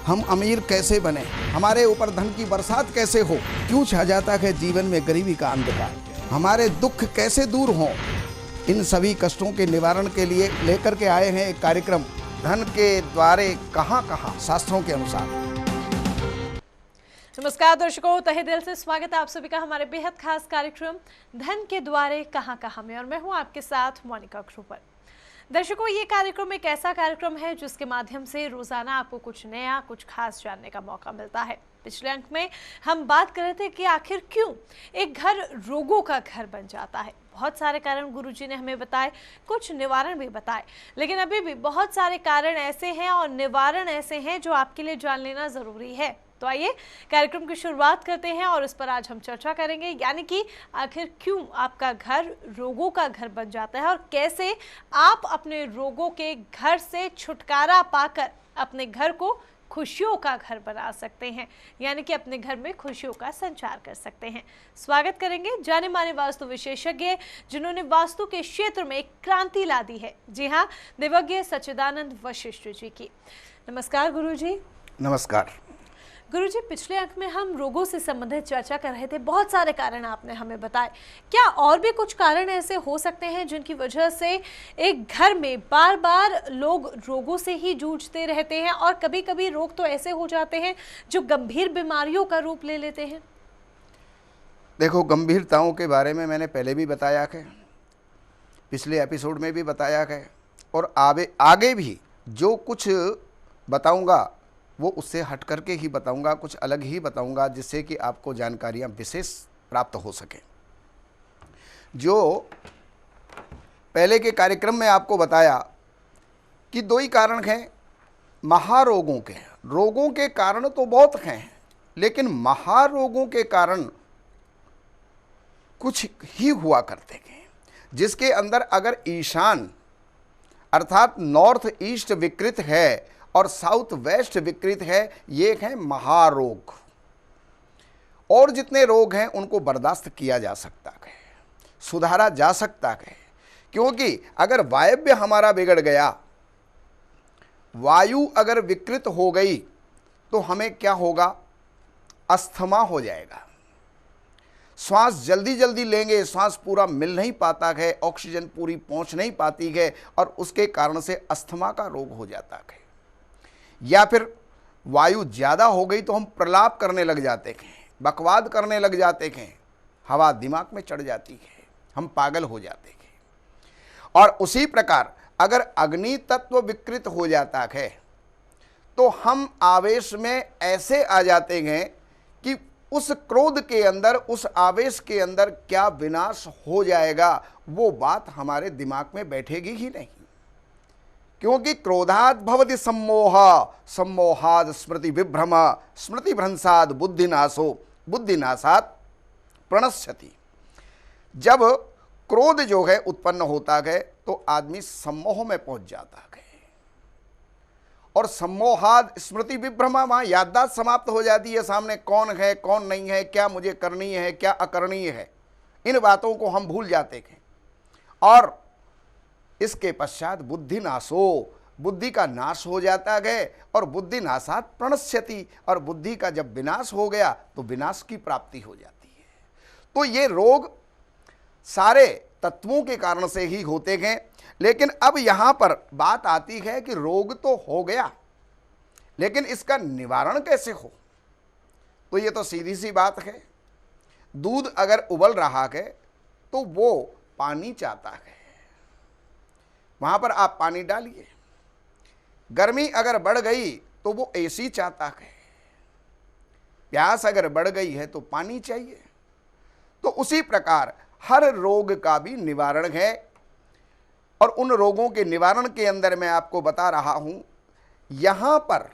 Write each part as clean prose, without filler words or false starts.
हम अमीर कैसे बने, हमारे ऊपर धन की बरसात कैसे हो, क्यों छा जाता है जीवन में गरीबी का अंधकार, हमारे दुख कैसे दूर हों, इन सभी कष्टों के निवारण के लिए लेकर के आए हैं एक कार्यक्रम धन के द्वारे कहां कहां शास्त्रों के अनुसार। नमस्कार दर्शकों, तहे दिल से स्वागत है आप सभी का हमारे बेहद खास कार्यक्रम धन के द्वारे कहां कहां में, और मैं हूं आपके साथ मोनिका ग्रोवर। दर्शकों, ये कार्यक्रम एक ऐसा कार्यक्रम है जिसके माध्यम से रोजाना आपको कुछ नया, कुछ खास जानने का मौका मिलता है। पिछले अंक में हम बात कर रहे थे कि आखिर क्यों एक घर रोगों का घर बन जाता है। बहुत सारे कारण गुरुजी ने हमें बताए, कुछ निवारण भी बताए, लेकिन अभी भी बहुत सारे कारण ऐसे हैं और निवारण ऐसे हैं जो आपके लिए जान लेना जरूरी है। तो आइए कार्यक्रम की शुरुआत करते हैं और इस पर आज हम चर्चा करेंगे, यानी कि आखिर क्यों आपका घर रोगों का घर बन जाता है और कैसे आप अपने रोगों के घर से छुटकारा पाकर अपने घर को खुशियों का घर बना सकते हैं, यानी कि अपने घर में खुशियों का संचार कर सकते हैं। स्वागत करेंगे जाने माने वास्तु विशेषज्ञ जिन्होंने वास्तु के क्षेत्र में एक क्रांति ला दी है। जी हाँ, देवज्ञ सच्चिदानंद वशिष्ठ जी की। नमस्कार गुरुजी। नमस्कार गुरुजी, पिछले अंक में हम रोगों से संबंधित चर्चा कर रहे थे, बहुत सारे कारण आपने हमें बताए। क्या और भी कुछ कारण ऐसे हो सकते हैं जिनकी वजह से एक घर में बार बार लोग रोगों से ही जूझते रहते हैं और कभी कभी रोग तो ऐसे हो जाते हैं जो गंभीर बीमारियों का रूप ले लेते हैं? देखो, गंभीरताओं के बारे में मैंने पहले भी बताया है, पिछले एपिसोड में भी बताया है, और आगे भी जो कुछ बताऊंगा वो उससे हट करके ही बताऊंगा, कुछ अलग ही बताऊंगा, जिससे कि आपको जानकारियां विशेष प्राप्त हो सके। जो पहले के कार्यक्रम में आपको बताया कि दो ही कारण हैं महारोगों के। रोगों के कारण तो बहुत हैं, लेकिन महारोगों के कारण कुछ ही हुआ करते हैं, जिसके अंदर अगर ईशान अर्थात नॉर्थ ईस्ट विकृत है और साउथ वेस्ट विकृत है, ये है महारोग। और जितने रोग हैं उनको बर्दाश्त किया जा सकता है, सुधारा जा सकता है, क्योंकि अगर वायव्य हमारा बिगड़ गया, वायु अगर विकृत हो गई तो हमें क्या होगा? अस्थमा हो जाएगा। श्वास जल्दी जल्दी लेंगे, श्वास पूरा मिल नहीं पाता है, ऑक्सीजन पूरी पहुंच नहीं पाती है, और उसके कारण से अस्थमा का रोग हो जाता है। या फिर वायु ज़्यादा हो गई तो हम प्रलाप करने लग जाते हैं, बकवाद करने लग जाते हैं, हवा दिमाग में चढ़ जाती है, हम पागल हो जाते हैं। और उसी प्रकार अगर अग्नि तत्व विकृत हो जाता है तो हम आवेश में ऐसे आ जाते हैं कि उस क्रोध के अंदर, उस आवेश के अंदर क्या विनाश हो जाएगा वो बात हमारे दिमाग में बैठेगी ही नहीं। क्योंकि क्रोधात् भवति सम्मोह, सम्मोहात् स्मृति विभ्रम, स्मृति भ्रंशात् बुद्धिनाशो, बुद्धिनाशात् प्रणश्यति। जब क्रोध जो है उत्पन्न होता है तो आदमी सम्मोह में पहुंच जाता है, और सम्मोहात् स्मृति विभ्रम, वहां याददाश्त समाप्त हो जाती है। सामने कौन है कौन नहीं है, क्या मुझे करनी है क्या अकरणीय है, इन बातों को हम भूल जाते हैं। और इसके पश्चात बुद्धि नाशो, बुद्धि का नाश हो जाता है, और बुद्धि नाशात् प्रणश्यति, और बुद्धि का जब विनाश हो गया तो विनाश की प्राप्ति हो जाती है। तो ये रोग सारे तत्वों के कारण से ही होते हैं। लेकिन अब यहाँ पर बात आती है कि रोग तो हो गया, लेकिन इसका निवारण कैसे हो? तो ये तो सीधी सी बात है। दूध अगर उबल रहा है तो वो पानी चाहता है, वहां पर आप पानी डालिए। गर्मी अगर बढ़ गई तो वो एसी चाहता है, प्यास अगर बढ़ गई है तो पानी चाहिए। तो उसी प्रकार हर रोग का भी निवारण है, और उन रोगों के निवारण के अंदर मैं आपको बता रहा हूं, यहां पर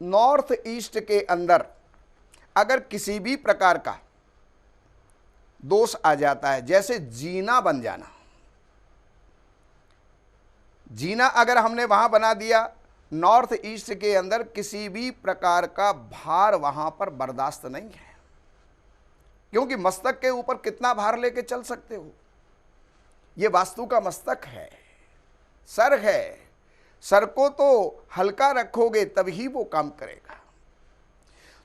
नॉर्थ ईस्ट के अंदर अगर किसी भी प्रकार का दोष आ जाता है, जैसे जीना बन जाना, जीना अगर हमने वहां बना दिया, नॉर्थ ईस्ट के अंदर किसी भी प्रकार का भार वहां पर बर्दाश्त नहीं है, क्योंकि मस्तक के ऊपर कितना भार लेके चल सकते हो? ये वास्तु का मस्तक है, सर है, सर को तो हल्का रखोगे तभी वो काम करेगा।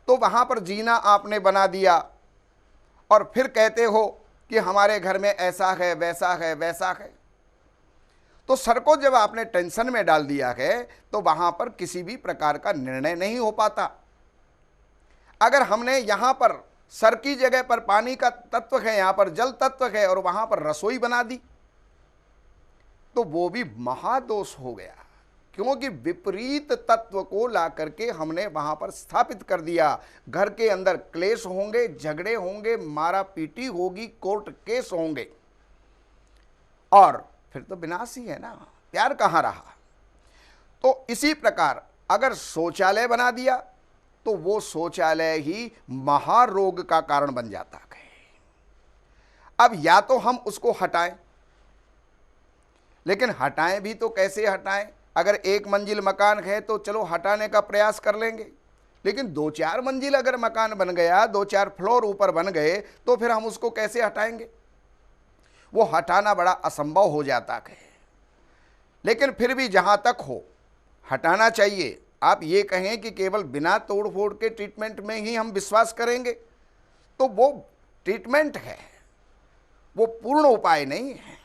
तो वहाँ पर जीना आपने बना दिया और फिर कहते हो कि हमारे घर में ऐसा है, वैसा है, वैसा है। तो सर को जब आपने टेंशन में डाल दिया है तो वहाँ पर किसी भी प्रकार का निर्णय नहीं हो पाता। अगर हमने यहाँ पर सर की जगह पर पानी का तत्व है, यहाँ पर जल तत्व है और वहाँ पर रसोई बना दी, तो वो भी महादोष हो गया, क्योंकि विपरीत तत्व को ला करके हमने वहां पर स्थापित कर दिया। घर के अंदर क्लेश होंगे, झगड़े होंगे, मारा पीटी होगी, कोर्ट केस होंगे और फिर तो विनाश ही है ना, प्यार कहाँ रहा। तो इसी प्रकार अगर शौचालय बना दिया तो वो शौचालय ही महारोग का कारण बन जाता है। अब या तो हम उसको हटाएं, लेकिन हटाएं भी तो कैसे हटाएं? अगर एक मंजिल मकान है तो चलो हटाने का प्रयास कर लेंगे, लेकिन 2-4 मंजिल अगर मकान बन गया, 2-4 फ्लोर ऊपर बन गए, तो फिर हम उसको कैसे हटाएंगे? वो हटाना बड़ा असंभव हो जाता है। लेकिन फिर भी जहां तक हो हटाना चाहिए। आप ये कहें कि केवल बिना तोड़ फोड़ के ट्रीटमेंट में ही हम विश्वास करेंगे, तो वो ट्रीटमेंट है, वो पूर्ण उपाय नहीं है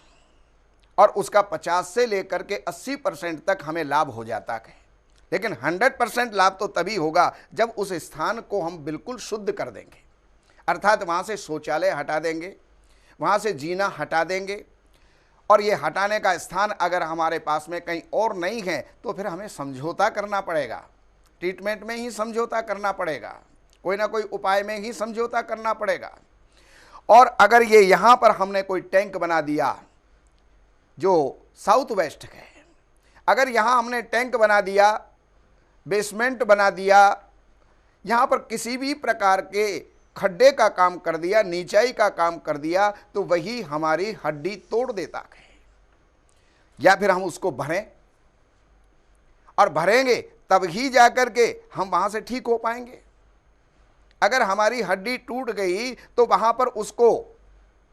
और उसका 50 से लेकर के 80% तक हमें लाभ हो जाता है। लेकिन 100% लाभ तो तभी होगा जब उस स्थान को हम बिल्कुल शुद्ध कर देंगे, अर्थात वहाँ से शौचालय हटा देंगे, वहाँ से जीना हटा देंगे। और ये हटाने का स्थान अगर हमारे पास में कहीं और नहीं है तो फिर हमें समझौता करना पड़ेगा, ट्रीटमेंट में ही समझौता करना पड़ेगा, कोई ना कोई उपाय में ही समझौता करना पड़ेगा। और अगर ये यहाँ पर हमने कोई टैंक बना दिया जो साउथ वेस्ट है, अगर यहाँ हमने टैंक बना दिया, बेसमेंट बना दिया, यहाँ पर किसी भी प्रकार के खड्डे का काम कर दिया, नीचाई का काम कर दिया, तो वही हमारी हड्डी तोड़ देता है। या फिर हम उसको भरें और भरेंगे तब ही जाकर के हम वहाँ से ठीक हो पाएंगे। अगर हमारी हड्डी टूट गई तो वहाँ पर उसको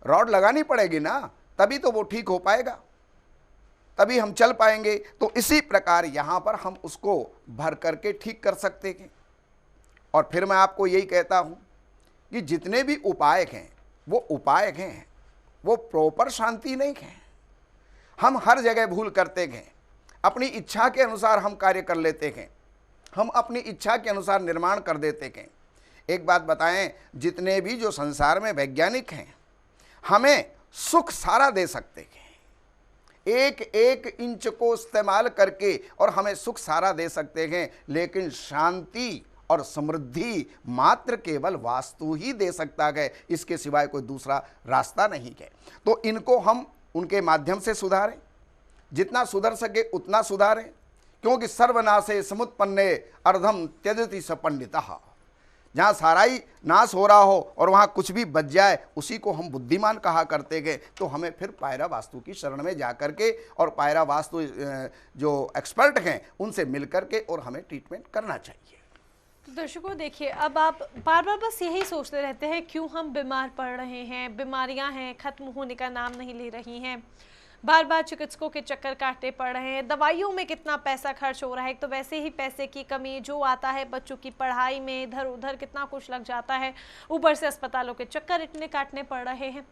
रॉड लगानी पड़ेगी ना, तभी तो वो ठीक हो पाएगा, तभी हम चल पाएंगे। तो इसी प्रकार यहाँ पर हम उसको भर करके ठीक कर सकते हैं। और फिर मैं आपको यही कहता हूँ कि जितने भी उपाय हैं वो उपाय हैं, वो प्रॉपर शांति नहीं है। हम हर जगह भूल करते हैं, अपनी इच्छा के अनुसार हम कार्य कर लेते हैं, हम अपनी इच्छा के अनुसार निर्माण कर देते हैं। एक बात बताएं, जितने भी जो संसार में वैज्ञानिक हैं हमें सुख सारा दे सकते हैं, एक एक इंच को इस्तेमाल करके और हमें सुख सारा दे सकते हैं, लेकिन शांति और समृद्धि मात्र केवल वास्तु ही दे सकता है, इसके सिवाय कोई दूसरा रास्ता नहीं है। तो इनको हम उनके माध्यम से सुधारें, जितना सुधर सके उतना सुधारें, क्योंकि सर्वनाशे समुत्पन्ने अर्धम त्यजति स पंडितः। जहाँ सारा ही नाश हो रहा हो और वहाँ कुछ भी बच जाए, उसी को हम बुद्धिमान कहा करते गए। तो हमें फिर पायरा वास्तु की शरण में जा कर के और पायरा वास्तु जो एक्सपर्ट हैं उनसे मिल कर के और हमें ट्रीटमेंट करना चाहिए। दर्शकों देखिए, अब आप बार बार बस यही सोचते रहते हैं, क्यों हम बीमार पड़ रहे हैं, बीमारियां हैं खत्म होने का नाम नहीं ले रही हैं, बार बार चिकित्सकों के चक्कर काटने पड़ रहे हैं, दवाइयों में कितना पैसा खर्च हो रहा है। एक तो वैसे ही पैसे की कमी जो आता है, बच्चों की पढ़ाई में इधर उधर कितना कुछ लग जाता है, ऊपर से अस्पतालों के चक्कर इतने काटने पड़ रहे हैं।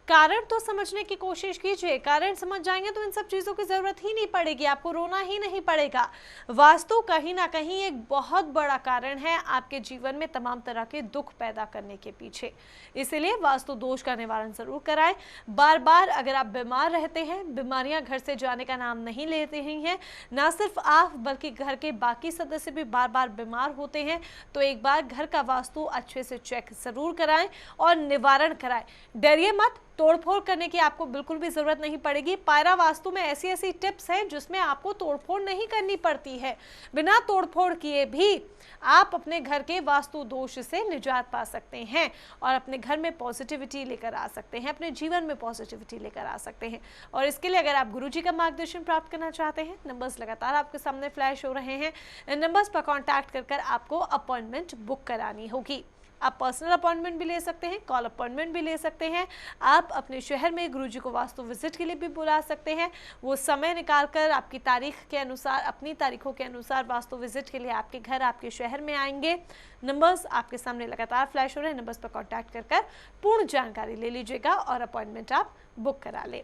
कारण तो समझने की कोशिश कीजिए, कारण समझ जाएंगे तो इन सब चीज़ों की ज़रूरत ही नहीं पड़ेगी, आपको रोना ही नहीं पड़ेगा। वास्तु कहीं ना कहीं एक बहुत बड़ा कारण है आपके जीवन में तमाम तरह के दुख पैदा करने के पीछे। इसीलिए वास्तु दोष का निवारण ज़रूर कराएं। बार बार अगर आप बीमार रहते हैं, बीमारियां घर से जाने का नाम नहीं ले रही हैं, ना सिर्फ आप बल्कि घर के बाकी सदस्य भी बार बार बीमार होते हैं, तो एक बार घर का वास्तु अच्छे से चेक ज़रूर कराएं और निवारण कराएं। डरिए मत, तोड़फोड़ करने की आपको बिल्कुल भी जरूरत नहीं पड़ेगी। पायरा वास्तु में ऐसी ऐसी टिप्स हैं जिसमें आपको तोड़फोड़ नहीं करनी पड़ती है। बिना तोड़फोड़ किए भी आप अपने घर के वास्तु दोष से निजात पा सकते हैं और अपने घर में पॉजिटिविटी लेकर आ सकते हैं, अपने जीवन में पॉजिटिविटी लेकर आ सकते हैं। और इसके लिए अगर आप गुरुजी का मार्गदर्शन प्राप्त करना चाहते हैं, नंबर्स लगातार आपके सामने फ्लैश हो रहे हैं, इन नंबर्स पर कॉन्टैक्ट कर आपको अपॉइंटमेंट बुक करानी होगी। आप पर्सनल अपॉइंटमेंट भी ले सकते हैं, कॉल अपॉइंटमेंट भी ले सकते हैं। आप अपने शहर में गुरुजी को वास्तु विजिट के लिए भी बुला सकते हैं। वो समय निकालकर आपकी तारीख के अनुसार, अपनी तारीखों के अनुसार वास्तु विजिट के लिए आपके घर, आपके शहर में आएंगे। नंबर्स आपके सामने लगातार फ्लैश हो रहे हैं, नंबर्स पर कॉन्टैक्ट कर पूर्ण जानकारी ले लीजिएगा और अपॉइंटमेंट आप बुक करा लें।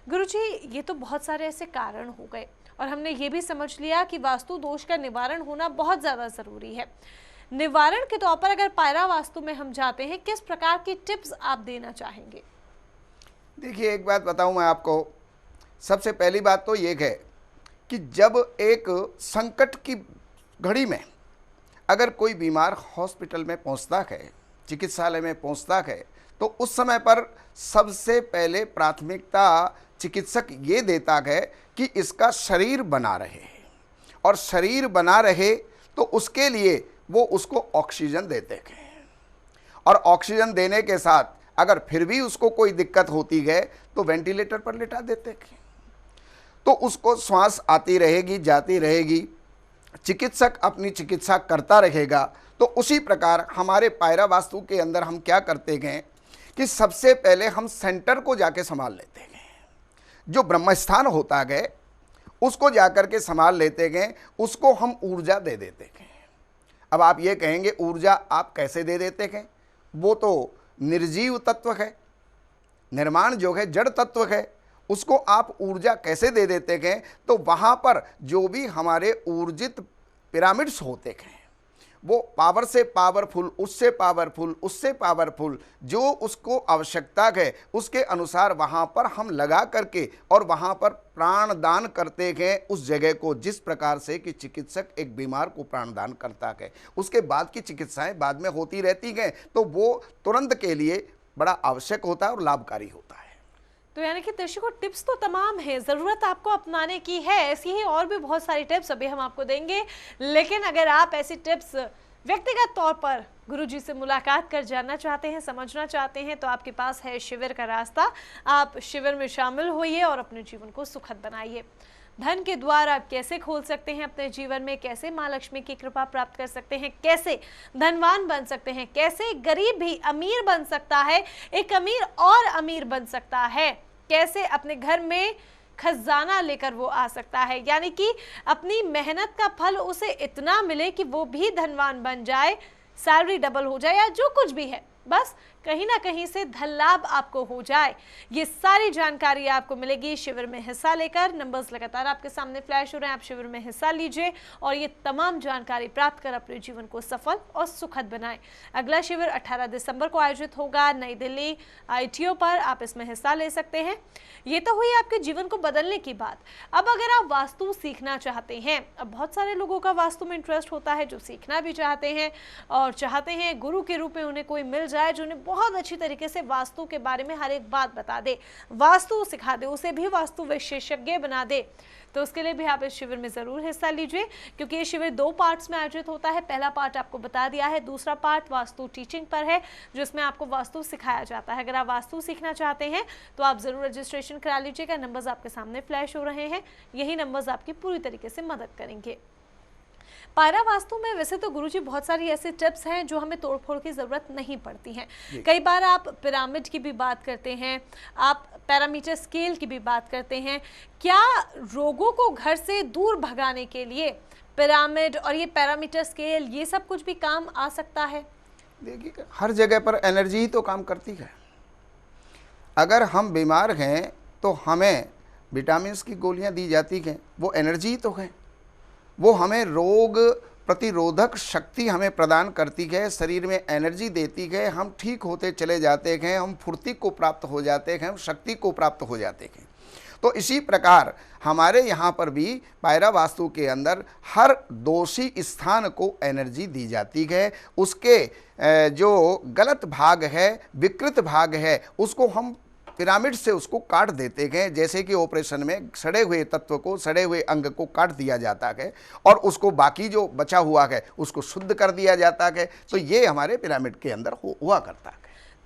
गुरुजी, ये तो बहुत सारे ऐसे कारण हो गए और हमने ये भी समझ लिया कि वास्तु दोष का निवारण होना बहुत ज़्यादा ज़रूरी है। निवारण के तौर पर अगर पायरा वास्तु में हम जाते हैं, किस प्रकार की टिप्स आप देना चाहेंगे? देखिए, एक बात बताऊं मैं आपको। सबसे पहली बात तो ये है कि जब एक संकट की घड़ी में अगर कोई बीमार हॉस्पिटल में पहुंचता है, चिकित्सालय में पहुंचता है, तो उस समय पर सबसे पहले प्राथमिकता चिकित्सक ये देता है कि इसका शरीर बना रहे, और शरीर बना रहे तो उसके लिए वो उसको ऑक्सीजन देते हैं, और ऑक्सीजन देने के साथ अगर फिर भी उसको कोई दिक्कत होती है तो वेंटिलेटर पर लिटा देते हैं। तो उसको श्वास आती रहेगी, जाती रहेगी, चिकित्सक अपनी चिकित्सा करता रहेगा। तो उसी प्रकार हमारे पायरा वास्तु के अंदर हम क्या करते हैं कि सबसे पहले हम सेंटर को जाके संभाल लेते हैं, जो ब्रह्म स्थान होता है उसको जाकर के संभाल लेते हैं, उसको हम ऊर्जा दे देते हैं। अब आप ये कहेंगे ऊर्जा आप कैसे दे देते हैं? वो तो निर्जीव तत्व है, निर्माण जो है जड़ तत्व है, उसको आप ऊर्जा कैसे दे देते हैं? तो वहाँ पर जो भी हमारे ऊर्जित पिरामिड्स होते हैं, वो पावर से पावरफुल, उससे पावरफुल, उससे पावरफुल, जो उसको आवश्यकता है उसके अनुसार वहाँ पर हम लगा करके और वहाँ पर प्राण दान करते हैं उस जगह को, जिस प्रकार से कि चिकित्सक एक बीमार को प्राण दान करता है। उसके बाद की चिकित्साएं बाद में होती रहती हैं, तो वो तुरंत के लिए बड़ा आवश्यक होता है और लाभकारी होता है। तो यानी कि दर्शकों, टिप्स तो तमाम है, ज़रूरत आपको अपनाने की है। ऐसी ही और भी बहुत सारी टिप्स अभी हम आपको देंगे, लेकिन अगर आप ऐसी टिप्स व्यक्तिगत तौर पर गुरुजी से मुलाकात कर जानना चाहते हैं, समझना चाहते हैं, तो आपके पास है शिविर का रास्ता। आप शिविर में शामिल होइए और अपने जीवन को सुखद बनाइए। धन के द्वार आप कैसे खोल सकते हैं अपने जीवन में, कैसे माँ लक्ष्मी की कृपा प्राप्त कर सकते हैं, कैसे धनवान बन सकते हैं, कैसे गरीब भी अमीर बन सकता है, एक अमीर और अमीर बन सकता है, कैसे अपने घर में खजाना लेकर वो आ सकता है, यानी कि अपनी मेहनत का फल उसे इतना मिले कि वो भी धनवान बन जाए, सैलरी डबल हो जाए या जो कुछ भी है, बस कहीं ना कहीं से धन लाभ आपको हो जाए। ये सारी जानकारी आपको मिलेगी शिविर में हिस्सा लेकर। नंबर्स लगातार आपके सामने फ्लैश हो रहे हैं, आप शिविर में हिस्सा लीजिए और ये तमाम जानकारी प्राप्त कर अपने जीवन को सफल और सुखद बनाएं। अगला शिविर 18 दिसंबर को आयोजित होगा नई दिल्ली ITO पर, आप इसमें हिस्सा ले सकते हैं। ये तो हुई आपके जीवन को बदलने की बात। अब अगर आप वास्तु सीखना चाहते हैं, अब बहुत सारे लोगों का वास्तु में इंटरेस्ट होता है जो सीखना भी चाहते हैं और चाहते हैं गुरु के रूप में उन्हें कोई मिल जाए जो उन्हें बहुत अच्छी तरीके से वास्तु के बारे में हर एक बात बता दे, वास्तु सिखा दे, उसे भी वास्तु विशेषज्ञ बना दे। तो उसके लिए भी आप इस शिविर में जरूर हिस्सा लीजिए, क्योंकि ये शिविर 2 पार्ट्स में आयोजित होता है। पहला पार्ट आपको बता दिया है, दूसरा पार्ट वास्तु टीचिंग पर है, जिसमें आपको वास्तु सिखाया जाता है। अगर आप वास्तु सीखना चाहते हैं तो आप जरूर रजिस्ट्रेशन करा लीजिएगा। नंबर्स आपके सामने फ्लैश हो रहे हैं, यही नंबर्स आपकी पूरी तरीके से मदद करेंगे। पायरा वास्तु में वैसे तो गुरुजी बहुत सारी ऐसी टिप्स हैं जो हमें तोड़फोड़ की ज़रूरत नहीं पड़ती हैं। कई बार आप पिरामिड की भी बात करते हैं, आप पैरामीटर स्केल की भी बात करते हैं। क्या रोगों को घर से दूर भगाने के लिए पिरामिड और ये पैरामीटर स्केल ये सब कुछ भी काम आ सकता है? देखिए, हर जगह पर एनर्जी ही तो काम करती है। अगर हम बीमार हैं तो हमें विटामिन की गोलियां दी जाती हैं, वो एनर्जी ही तो है। वो हमें रोग प्रतिरोधक शक्ति हमें प्रदान करती है, शरीर में एनर्जी देती है, हम ठीक होते चले जाते हैं, हम फुर्ती को प्राप्त हो जाते हैं, हम शक्ति को प्राप्त हो जाते हैं। तो इसी प्रकार हमारे यहाँ पर भी पायरा वास्तु के अंदर हर दोषी स्थान को एनर्जी दी जाती है। उसके जो गलत भाग है, विकृत भाग है, उसको हम पिरामिड से उसको काट देते हैं। जैसे कि ऑपरेशन में सड़े हुए तत्व को, सड़े हुए अंग को काट दिया जाता है और उसको बाकी जो बचा हुआ है उसको शुद्ध कर दिया जाता है। तो ये हमारे पिरामिड के अंदर हुआ करता है।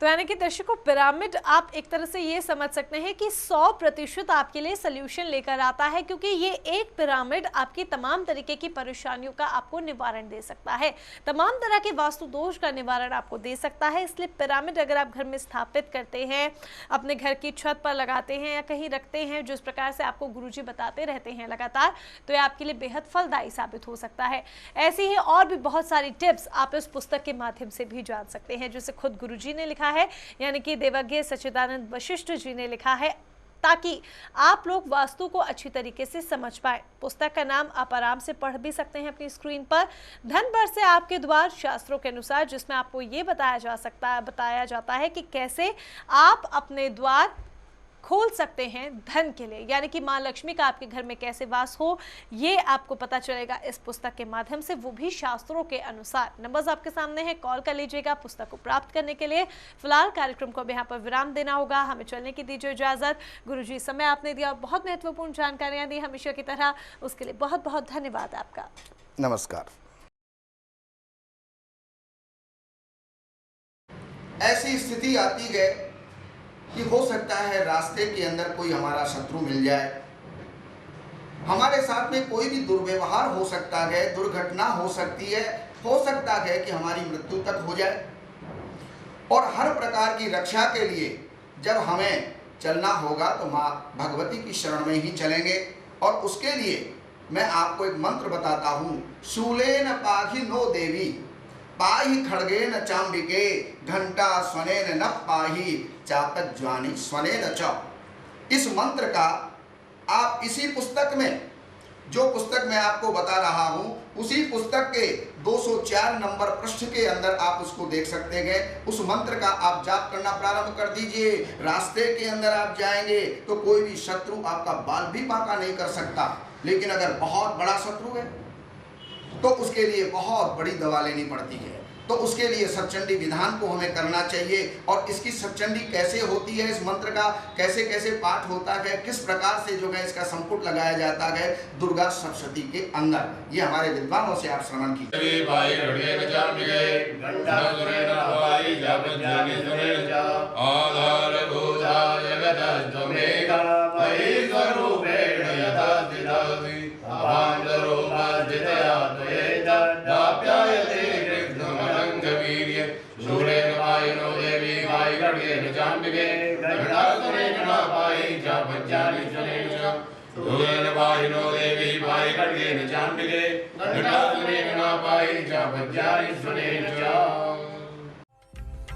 तो यानी कि दर्शकों, पिरामिड आप एक तरह से ये समझ सकते हैं कि 100% आपके लिए सल्यूशन लेकर आता है, क्योंकि ये एक पिरामिड आपकी तमाम तरीके की परेशानियों का आपको निवारण दे सकता है, तमाम तरह के वास्तु दोष का निवारण आपको दे सकता है। इसलिए पिरामिड अगर आप घर में स्थापित करते हैं, अपने घर की छत पर लगाते हैं या कहीं रखते हैं, जिस प्रकार से आपको गुरुजी बताते रहते हैं लगातार, तो ये आपके लिए बेहद फलदायी साबित हो सकता है। ऐसी ही और भी बहुत सारी टिप्स आप इस पुस्तक के माध्यम से भी जान सकते हैं, जिसे खुद गुरुजी ने लिखा है, यानी कि देवज्ञ सच्चिदानंद वशिष्ठ जी ने लिखा है, ताकि आप लोग वास्तु को अच्छी तरीके से समझ पाए। पुस्तक का नाम आप आराम से पढ़ भी सकते हैं अपनी स्क्रीन पर, धन बरसे आपके द्वार शास्त्रों के अनुसार, जिसमें आपको ये बताया जाता है कि कैसे आप अपने द्वार खोल सकते हैं धन के लिए, यानी कि माँ लक्ष्मी का आपके घर में कैसे वास हो, ये आपको पता चलेगा इस पुस्तक के माध्यम से, वो भी शास्त्रों के अनुसार। नंबर्स आपके सामने है, कॉल कर लीजिएगा पुस्तक को प्राप्त करने के लिए। फिलहाल कार्यक्रम को अब यहाँ पर विराम देना होगा, हमें चलने की दीजिए इजाजत। गुरुजी समय आपने दिया और बहुत महत्वपूर्ण जानकारियां दी हमेशा की तरह, उसके लिए बहुत बहुत धन्यवाद आपका। नमस्कार। ऐसी स्थिति आती है कि हो सकता है रास्ते के अंदर कोई हमारा शत्रु मिल जाए, हमारे साथ में कोई भी दुर्व्यवहार हो सकता है, दुर्घटना हो सकती है, हो सकता है कि हमारी मृत्यु तक हो जाए। और हर प्रकार की रक्षा के लिए जब हमें चलना होगा तो माँ भगवती की शरण में ही चलेंगे। और उसके लिए मैं आपको एक मंत्र बताता हूँ, शूलेन पाहि नो देवी पाहि खड्गेन चाम्बिके घंटा स्वनेन न पाहि चातक ज्वानि स्वनेन च। इस मंत्र का आप इसी पुस्तक में, जो पुस्तक मैं आपको बता रहा हूं, उसी पुस्तक के 204 नंबर पृष्ठ के अंदर आप उसको देख सकते हैं। उस मंत्र का आप जाप करना प्रारंभ कर दीजिए। रास्ते के अंदर आप जाएंगे तो कोई भी शत्रु आपका बाल भी बांका नहीं कर सकता, लेकिन अगर बहुत बड़ा शत्रु है तो उसके लिए बहुत बड़ी दवा लेनी पड़ती है। तो उसके लिए सचंडी विधान को हमें करना चाहिए। और इसकी सचंडी कैसे होती है, इस मंत्र का कैसे कैसे पाठ होता है, किस प्रकार से जो है इसका संपुट लगाया जाता है दुर्गा सप्तशती के अंदर, ये हमारे विद्वानों से आप श्रवण कीजिए।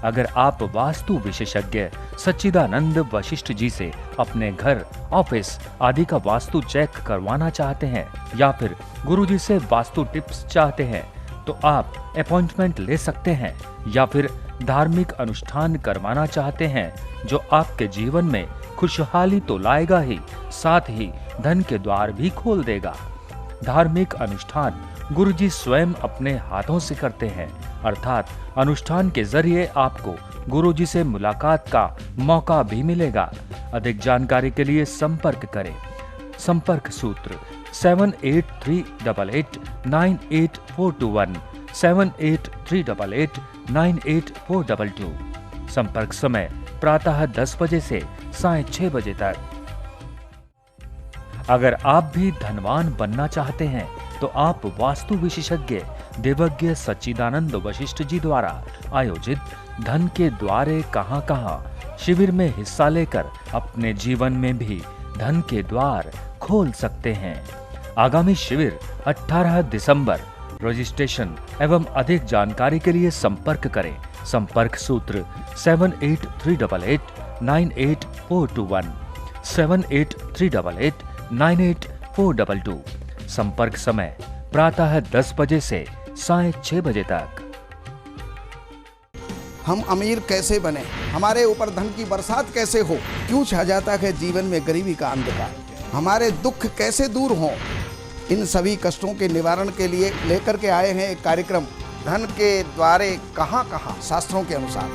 अगर आप वास्तु विशेषज्ञ सच्चिदानंद वशिष्ठ जी से अपने घर, ऑफिस आदि का वास्तु चेक करवाना चाहते हैं या फिर गुरुजी से वास्तु टिप्स चाहते हैं तो आप अपॉइंटमेंट ले सकते हैं, या फिर धार्मिक अनुष्ठान करवाना चाहते हैं जो आपके जीवन में खुशहाली तो लाएगा ही, साथ ही धन के द्वार भी खोल देगा। धार्मिक अनुष्ठान गुरुजी स्वयं अपने हाथों से करते हैं, अर्थात अनुष्ठान के जरिए आपको गुरुजी से मुलाकात का मौका भी मिलेगा। अधिक जानकारी के लिए संपर्क करें। संपर्क सूत्र 7838898421 7838898422। संपर्क समय प्रातः 10 बजे से साय 6 बजे तक। अगर आप भी धनवान बनना चाहते हैं तो आप वास्तु विशेषज्ञ देवज्ञ सच्चिदानंद वशिष्ठ जी द्वारा आयोजित धन के द्वारे कहां कहां शिविर में हिस्सा लेकर अपने जीवन में भी धन के द्वार खोल सकते हैं। आगामी शिविर 18 दिसंबर। रजिस्ट्रेशन एवं अधिक जानकारी के लिए संपर्क करें। संपर्क सूत्र 7838898421 7838898422। संपर्क समय प्रातः 10 बजे से साय 6 बजे तक। हम अमीर कैसे बने, हमारे ऊपर धन की बरसात कैसे हो, क्यों छा जाता है जीवन में गरीबी का अंधकार, हमारे दुख कैसे दूर हों, इन सभी कष्टों के निवारण के लिए लेकर के आए हैं एक कार्यक्रम, धन के द्वारे कहाँ कहाँ शास्त्रों के अनुसार।